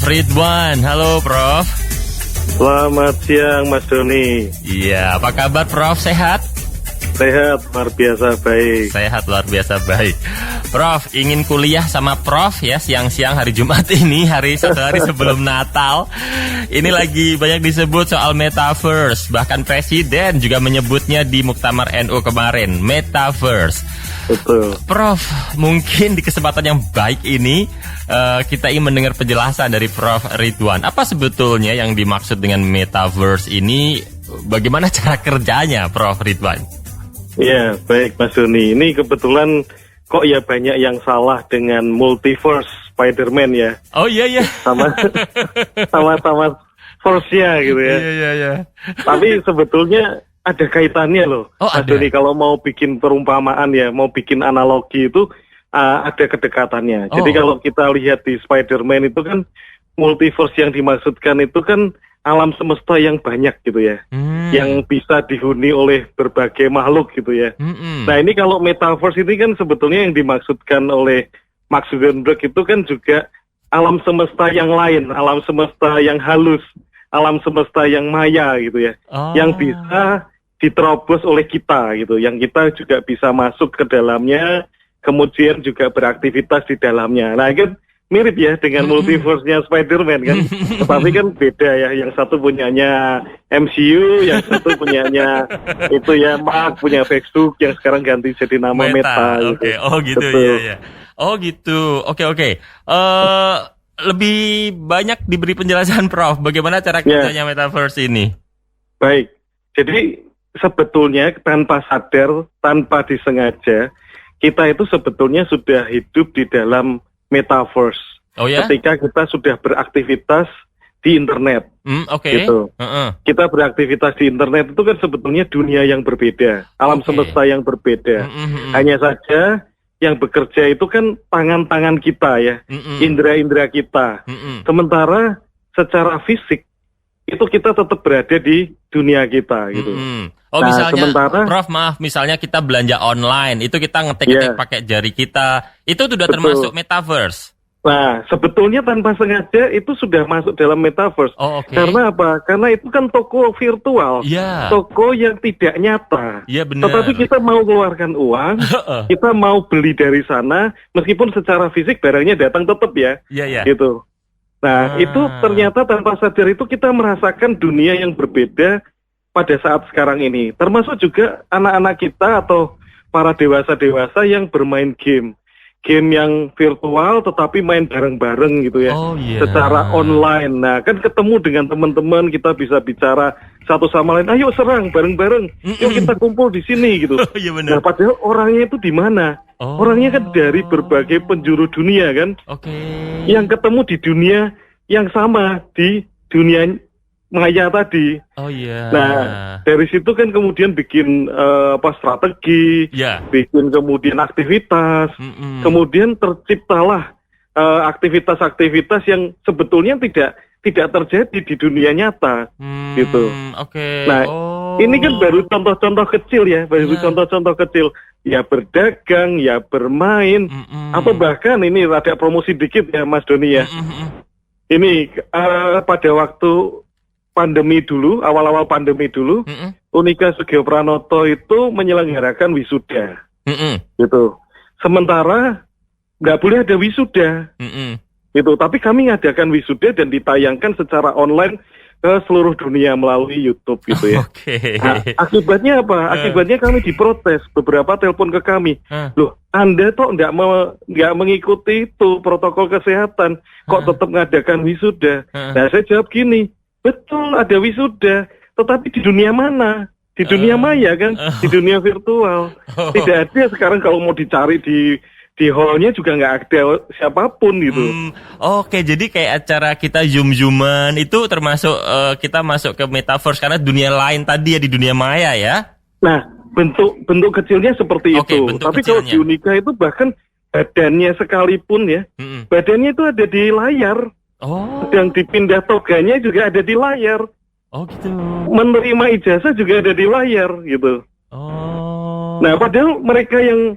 Ridwan. Halo Prof. Selamat siang Mas Doni. Iya, apa kabar Prof? Sehat? Sehat, luar biasa baik. Sehat, luar biasa baik. Prof, ingin kuliah sama Prof ya siang-siang hari Jumat ini, satu hari sebelum Natal. Ini lagi banyak disebut soal metaverse. Bahkan Presiden juga menyebutnya di Muktamar NU kemarin, metaverse. Betul. Prof, mungkin di kesempatan yang baik ini kita ingin mendengar penjelasan dari Prof Ridwan. Apa sebetulnya yang dimaksud dengan metaverse ini? Bagaimana cara kerjanya, Prof Ridwan? Ya, baik Mas Doni. Ini kebetulan kok ya banyak yang salah dengan multiverse Spider-Man ya. Oh iya. Sama force-nya gitu ya. Iya. Tapi sebetulnya ada kaitannya loh. Oh, Mas ada. Doni, kalau mau bikin perumpamaan ya, mau bikin analogi itu ada kedekatannya. Oh. Jadi kalau kita lihat di Spider-Man itu kan multiverse yang dimaksudkan itu kan alam semesta yang banyak gitu ya, yang bisa dihuni oleh berbagai makhluk gitu ya. Nah ini kalau metaverse ini kan sebetulnya yang dimaksudkan oleh Mark Zuckerberg itu kan juga alam semesta yang lain, alam semesta yang halus, alam semesta yang maya gitu ya, yang bisa diterobos oleh kita gitu, yang kita juga bisa masuk ke dalamnya, kemudian juga beraktivitas di dalamnya. Nah kan mirip ya dengan multiverse-nya Spider-Man kan. Tapi kan beda ya, yang satu punyanya MCU, yang satu punyanya itu ya Mark punya Facebook yang sekarang ganti jadi nama Meta gitu. Oke. Oh gitu. Iya. Oh gitu. Oke. Lebih banyak diberi penjelasan Prof, bagaimana cara kerjanya metaverse ini? Baik. Jadi sebetulnya tanpa sadar, tanpa disengaja, kita itu sebetulnya sudah hidup di dalam metaverse. Oh ya? Ketika kita sudah beraktivitas di internet. Oke. Gitu. Kita beraktivitas di internet itu kan sebetulnya dunia yang berbeda, alam semesta yang berbeda. Hanya saja yang bekerja itu kan tangan-tangan kita ya, indera-indera kita. Sementara secara fisik itu kita tetap berada di dunia kita gitu. Oh nah, misalnya, sementara, Prof maaf, misalnya kita belanja online, itu kita ngetik-ngetik pakai jari kita, itu sudah termasuk metaverse? Nah, sebetulnya tanpa sengaja itu sudah masuk dalam metaverse. Oh, okay. Karena apa? Karena itu kan toko virtual, toko yang tidak nyata. Iya benar. Tetapi kita mau keluarkan uang, kita mau beli dari sana, meskipun secara fisik barangnya datang tetap ya, gitu. Nah, itu ternyata tanpa sadar itu kita merasakan dunia yang berbeda pada saat sekarang ini. Termasuk juga anak-anak kita atau para dewasa-dewasa yang bermain game. Game yang virtual tetapi main bareng-bareng gitu ya. Secara online. Nah, kan ketemu dengan teman-teman, kita bisa bicara satu sama lain. Ayo serang bareng-bareng. Yuk kita kumpul di sini gitu. Nah, padahal orangnya itu di mana? Orangnya kan dari berbagai penjuru dunia kan. Yang ketemu di dunia yang sama, di dunia maya tadi. Nah, dari situ kan kemudian bikin strategi, bikin kemudian aktivitas, kemudian terciptalah aktivitas-aktivitas yang sebetulnya tidak terjadi di dunia nyata, gitu. Nah, ini kan baru contoh-contoh kecil ya, contoh-contoh kecil. Ya berdagang, ya bermain, atau bahkan ini rada promosi dikit ya Mas Doni ya. Ini pada waktu pandemi dulu, awal-awal pandemi dulu, Unika Sugiyopranoto itu menyelenggarakan wisuda, gitu. Sementara nggak boleh ada wisuda, gitu. Tapi kami ngadakan wisuda dan ditayangkan secara online ke seluruh dunia melalui YouTube, gitu ya. Nah, akibatnya apa? Akibatnya kami diprotes, beberapa telepon ke kami. Loh, Anda toh nggak mengikuti itu protokol kesehatan, kok tetap ngadakan wisuda? Nah, saya jawab gini. Betul, ada wisuda, tetapi di dunia mana? Di dunia maya kan, di dunia virtual. Tidak ada sekarang kalau mau dicari di hallnya juga nggak ada siapapun gitu. Oke, jadi kayak acara kita zoom-zooman itu termasuk kita masuk ke metaverse karena dunia lain tadi ya, di dunia maya ya? Nah, bentuk kecilnya seperti itu. Tapi kalau di Unika itu bahkan badannya sekalipun ya, badannya itu ada di layar. Sedang dipindah toganya juga ada di layar. Gitu. Menerima ijazah juga ada di layar gitu. Nah, padahal mereka yang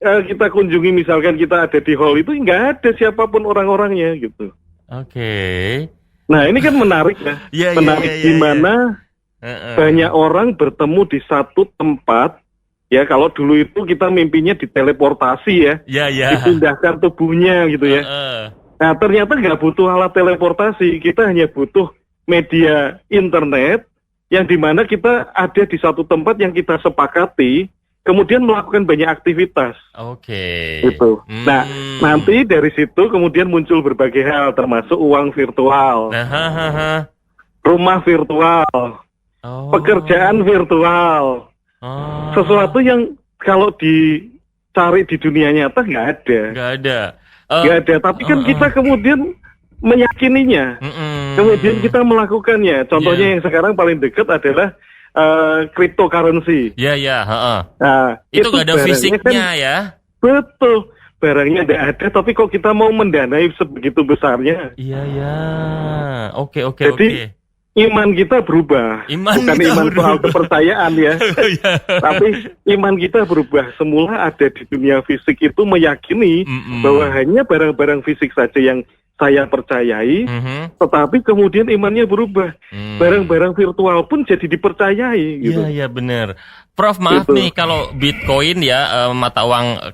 kita kunjungi, misalkan kita ada di hall itu nggak ada siapapun orang-orangnya gitu. Oke. Nah, ini kan menarik ya. Menarik di mana banyak orang bertemu di satu tempat. Ya, kalau dulu itu kita mimpinya diteleportasi ya. Dipindahkan tubuhnya gitu ya. Nah, ternyata nggak butuh alat teleportasi. Kita hanya butuh media internet yang dimana kita ada di satu tempat yang kita sepakati, kemudian melakukan banyak aktivitas. Oke. Gitu. Nah, nanti dari situ kemudian muncul berbagai hal, termasuk uang virtual, rumah virtual, pekerjaan virtual, sesuatu yang kalau dicari di dunia nyata nggak ada. Nggak ada. Tapi kan kita kemudian meyakininya, kemudian kita melakukannya. Contohnya yang sekarang paling dekat adalah cryptocurrency. Nah, itu nggak ada fisiknya kan, ya. Betul, barangnya nggak ada, tapi kok kita mau mendanai sebegitu besarnya? Oke. Jadi iman kita berubah, bukan iman soal kepercayaan ya. Tapi iman kita berubah. Semula ada di dunia fisik itu meyakini bahwa hanya barang-barang fisik saja yang saya percayai, tetapi kemudian imannya berubah. Barang-barang virtual pun jadi dipercayai. Gitu. Iya benar. Prof, maaf gitu. Nih kalau Bitcoin ya, mata uang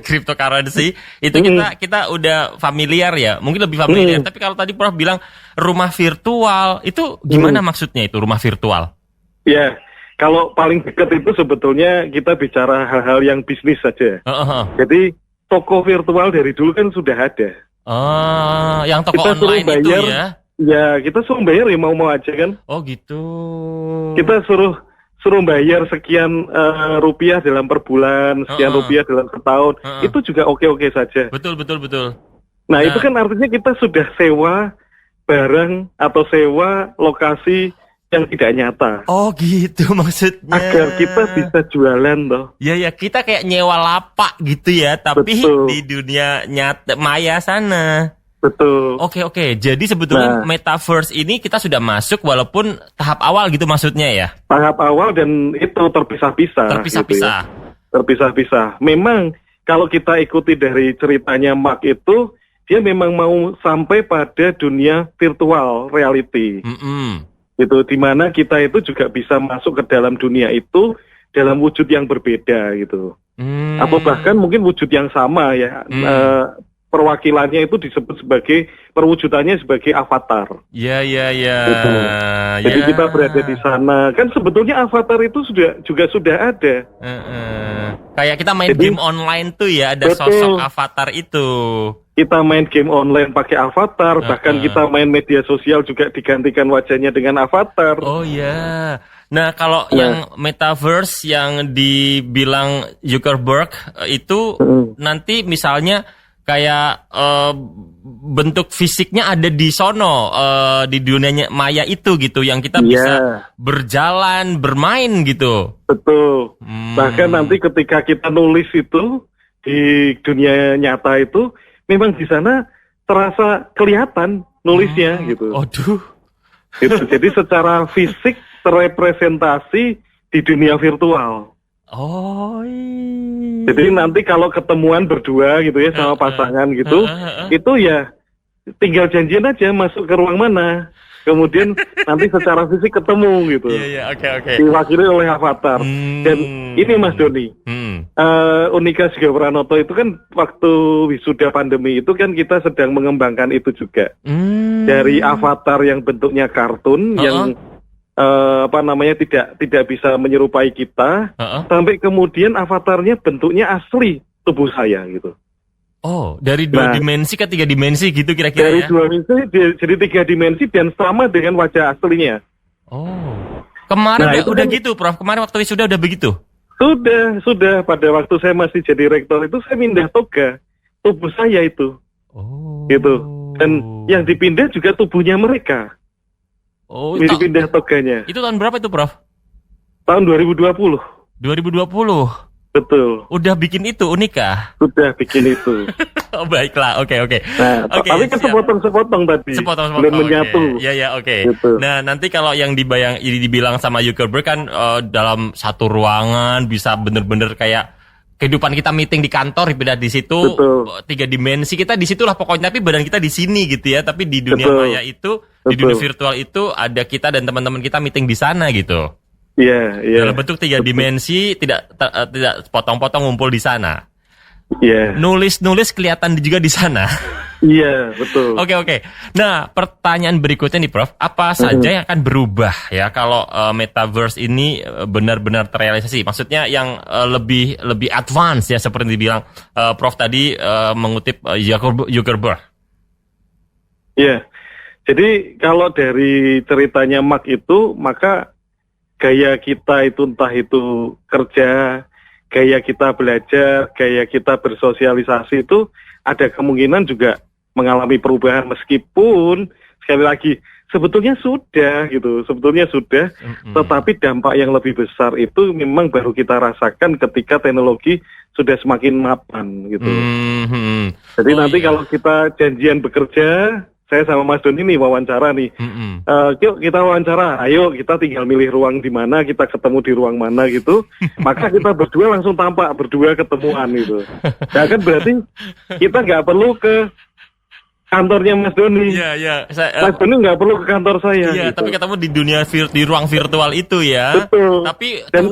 cryptocurrency itu kita udah familiar ya, mungkin lebih familiar. Tapi kalau tadi Prof bilang rumah virtual, itu gimana maksudnya itu rumah virtual? Ya, kalau paling dekat itu sebetulnya kita bicara hal-hal yang bisnis saja. Jadi toko virtual dari dulu kan sudah ada. Yang toko kita online bayar, itu ya? Ya, kita suruh bayar ya mau-mau aja kan. Oh gitu. Kita suruh bayar sekian rupiah dalam per bulan, sekian rupiah dalam setahun. Itu juga oke-oke saja. Betul. Nah, itu kan artinya kita sudah sewa barang atau sewa lokasi yang tidak nyata. Oh gitu maksudnya. Agar kita bisa jualan toh. Ya kita kayak nyewa lapak gitu ya, tapi di dunia nyata maya sana. Betul. Oke. Jadi sebetulnya metaverse ini kita sudah masuk walaupun tahap awal gitu maksudnya ya. Tahap awal dan itu terpisah-pisah. Gitu ya. Terpisah-pisah. Memang kalau kita ikuti dari ceritanya Mark itu, dia memang mau sampai pada dunia virtual reality. Itu dimana kita itu juga bisa masuk ke dalam dunia itu dalam wujud yang berbeda gitu. Atau bahkan mungkin wujud yang sama ya. Perwakilannya itu disebut sebagai perwujudannya sebagai avatar. Iya. Gitu. Jadi kita berada di sana. Kan sebetulnya avatar itu juga sudah ada. Kayak kita main game online tuh ya, ada sosok avatar itu. Kita main game online pakai avatar, bahkan kita main media sosial juga digantikan wajahnya dengan avatar. Oh iya. Nah, kalau yang metaverse yang dibilang Zuckerberg itu nanti misalnya kayak bentuk fisiknya ada di sono, di dunia maya itu gitu, yang kita bisa berjalan, bermain gitu. Betul. Bahkan nanti ketika kita nulis itu di dunia nyata itu, memang di sana terasa kelihatan nulisnya gitu. Aduh. Gitu. Jadi secara fisik terrepresentasi di dunia virtual. Jadi nanti kalau ketemuan berdua gitu ya sama pasangan gitu, itu ya tinggal janjian aja masuk ke ruang mana. Kemudian nanti secara fisik ketemu gitu. Oke. Diwakili oleh avatar. Dan ini Mas Doni, Unika Sugio Pranoto itu kan waktu wisuda pandemi itu kan kita sedang mengembangkan itu juga. Dari avatar yang bentuknya kartun, yang tidak bisa menyerupai kita, sampai kemudian avatarnya bentuknya asli tubuh saya gitu. Oh, dari 2 dimensi ke 3 dimensi gitu kira-kira dari ya? Dari 2 dimensi jadi 3 dimensi dan sama dengan wajah aslinya. Oh, kemarin udah gitu Prof? Kemarin waktu wisuda udah begitu? Sudah. Pada waktu saya masih jadi rektor itu saya pindah toga, tubuh saya itu. Gitu. Dan yang dipindah juga tubuhnya mereka. Dipindah toganya. Itu tahun berapa itu Prof? Tahun 2020. 2020? Betul. Udah bikin itu Unika? Sudah bikin itu. Oh baiklah, oke. Nah, tapi kan sepotong-sepotong tadi. Sepotong-sepotong. Belum menyatu. Iya, oke. Gitu. Nah, nanti kalau yang dibilang sama Zuckerberg kan dalam satu ruangan bisa bener-bener kayak kehidupan kita meeting di kantor pindah di situ. Betul. 3 dimensi kita di situlah pokoknya, tapi badan kita di sini gitu ya. Tapi di dunia maya itu, di dunia virtual itu ada kita dan teman-teman kita meeting di sana gitu. Iya. Dalam bentuk 3 dimensi, tidak potong-potong ngumpul di sana. Iya. Nulis kelihatan juga di sana. Iya, betul. Oke. Nah, pertanyaan berikutnya nih, Prof. Apa saja yang akan berubah ya kalau metaverse ini benar-benar terrealisasi? Maksudnya yang lebih advance ya, seperti dibilang Prof tadi mengutip Zuckerberg. Iya. Jadi kalau dari ceritanya Mark itu, maka gaya kita itu entah itu kerja, gaya kita belajar, gaya kita bersosialisasi itu ada kemungkinan juga mengalami perubahan, meskipun sekali lagi sebetulnya sudah, tetapi dampak yang lebih besar itu memang baru kita rasakan ketika teknologi sudah semakin mapan gitu. Jadi nanti kalau kita janjian bekerja, saya sama Mas Doni nih wawancara nih, yuk kita wawancara, ayo kita tinggal milih ruang di mana, kita ketemu di ruang mana gitu, maka kita berdua langsung tampak, berdua ketemuan gitu. Nah kan berarti kita nggak perlu ke kantornya Mas Doni. Iya. Mas Doni nggak perlu ke kantor saya. Iya, gitu. Tapi ketemu di ruang virtual itu ya. Betul. Tapi dan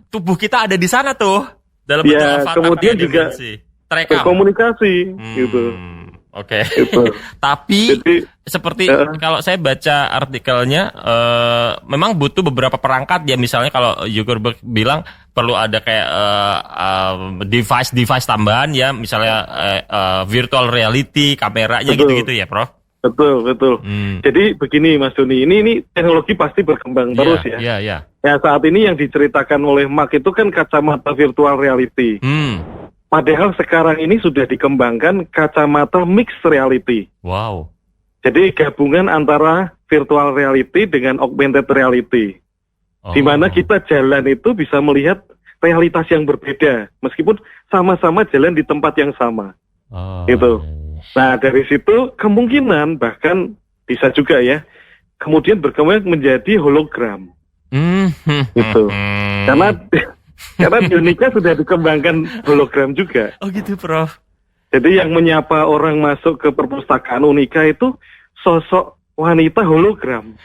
tubuh kita ada di sana tuh. Dalam bentuk avatar, kemudian juga berkomunikasi gitu. Oke. Tapi seperti kalau saya baca artikelnya, memang butuh beberapa perangkat ya. Misalnya kalau Zuckerberg bilang perlu ada kayak device tambahan ya, misalnya virtual reality, kameranya gitu-gitu ya, Prof. Betul. Jadi begini Mas Doni, ini teknologi pasti berkembang terus ya. Iya. Ya saat ini yang diceritakan oleh Mark itu kan kacamata virtual reality. Padahal sekarang ini sudah dikembangkan kacamata mixed reality. Wow. Jadi gabungan antara virtual reality dengan augmented reality. Di mana kita jalan itu bisa melihat realitas yang berbeda, meskipun sama-sama jalan di tempat yang sama. Gitu. Nah, dari situ kemungkinan bahkan bisa juga ya, kemudian berkembang menjadi hologram. Gitu. Karena di Unika sudah dikembangkan hologram juga. Oh gitu, Prof. Jadi yang menyapa orang masuk ke perpustakaan Unika itu sosok wanita hologram.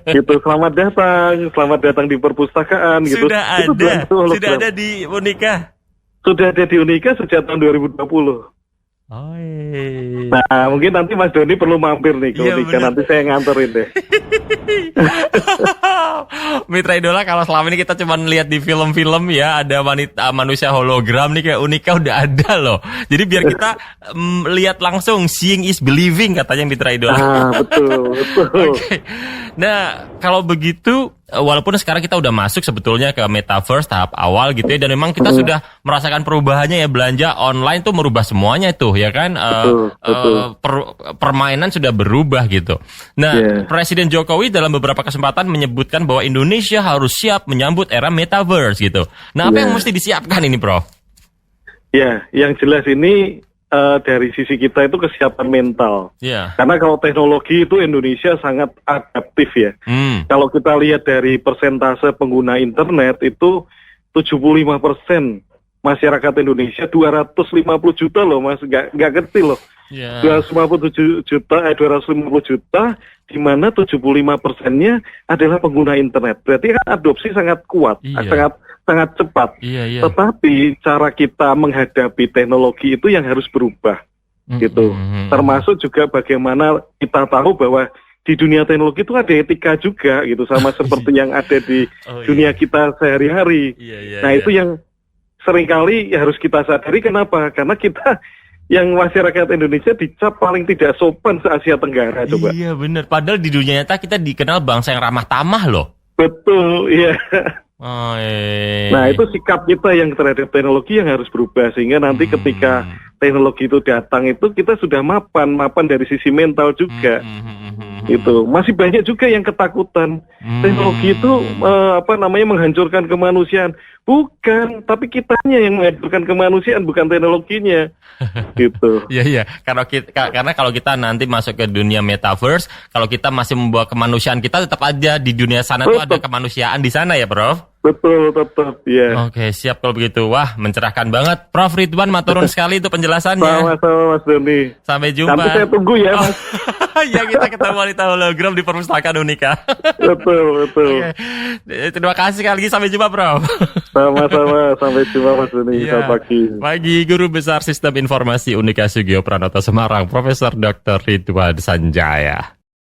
Gitu, selamat datang di perpustakaan. Sudah gitu. Sudah ada di Unika. Sudah ada di Unika sejak tahun 2020. Nah, mungkin nanti Mas Doni perlu mampir nih ke Unika, nanti saya nganterin deh. Mitra Idola, kalau selama ini kita cuma lihat di film-film ya, ada manusia hologram nih kayak Unika udah ada loh. Jadi biar kita lihat langsung, seeing is believing katanya Mitra Idola. Betul. Okay. Nah, kalau begitu, walaupun sekarang kita udah masuk sebetulnya ke metaverse tahap awal gitu ya, dan memang kita sudah merasakan perubahannya ya, belanja online tuh merubah semuanya tuh ya kan, permainan sudah berubah gitu. Nah, Presiden Jokowi dalam beberapa kesempatan menyebutkan bahwa Indonesia harus siap menyambut era metaverse gitu. Nah, apa yang mesti disiapkan ini, Prof? Ya, yang jelas ini dari sisi kita itu kesiapan mental. Karena kalau teknologi itu Indonesia sangat adaptif ya. Kalau kita lihat dari persentase pengguna internet itu 75% masyarakat Indonesia, 250 juta loh Mas, nggak kecil loh. 250 juta, di mana 75%-nya adalah pengguna internet. Berarti kan adopsi sangat kuat, sangat cepat. Tetapi cara kita menghadapi teknologi itu yang harus berubah, gitu. Termasuk juga bagaimana kita tahu bahwa di dunia teknologi itu ada etika juga, gitu, sama seperti yang ada di dunia kita sehari-hari. Itu yang seringkali harus kita sadari. Kenapa? Karena kita yang masyarakat Indonesia dicap paling tidak sopan se-Asia Tenggara, coba. Iya benar. Padahal di dunia nyata kita dikenal bangsa yang ramah tamah loh. Betul, iya. Nah, itu sikap kita yang terhadap teknologi yang harus berubah, sehingga nanti ketika teknologi itu datang itu kita sudah mapan dari sisi mental juga. Itu masih banyak juga yang ketakutan. teknologi itu menghancurkan kemanusiaan. Bukan, tapi kitanya yang menghancurkan kemanusiaan, bukan teknologinya. Gitu. Iya. Karena kalau kita nanti masuk ke dunia metaverse, kalau kita masih membawa kemanusiaan kita, tetap aja di dunia sana tuh ada kemanusiaan di sana ya, Prof? Betul, tetap, ya. Oke, siap kalau begitu. Wah, mencerahkan banget. Prof Ridwan, maturun sekali itu penjelasannya. Sama-sama, Mas Doni. Sampai jumpa. Nanti saya tunggu ya, Mas. Ya, kita ketemu wanita hologram di Perpustakaan Unika. Betul. Oke. Terima kasih sekali lagi. Sampai jumpa, Prof. Sama-sama. Sampai jumpa, Mas Doni. Selamat pagi. Pagi, Guru Besar Sistem Informasi Unika Sugio Pranoto Semarang, Profesor Dr. Ridwan Sanjaya.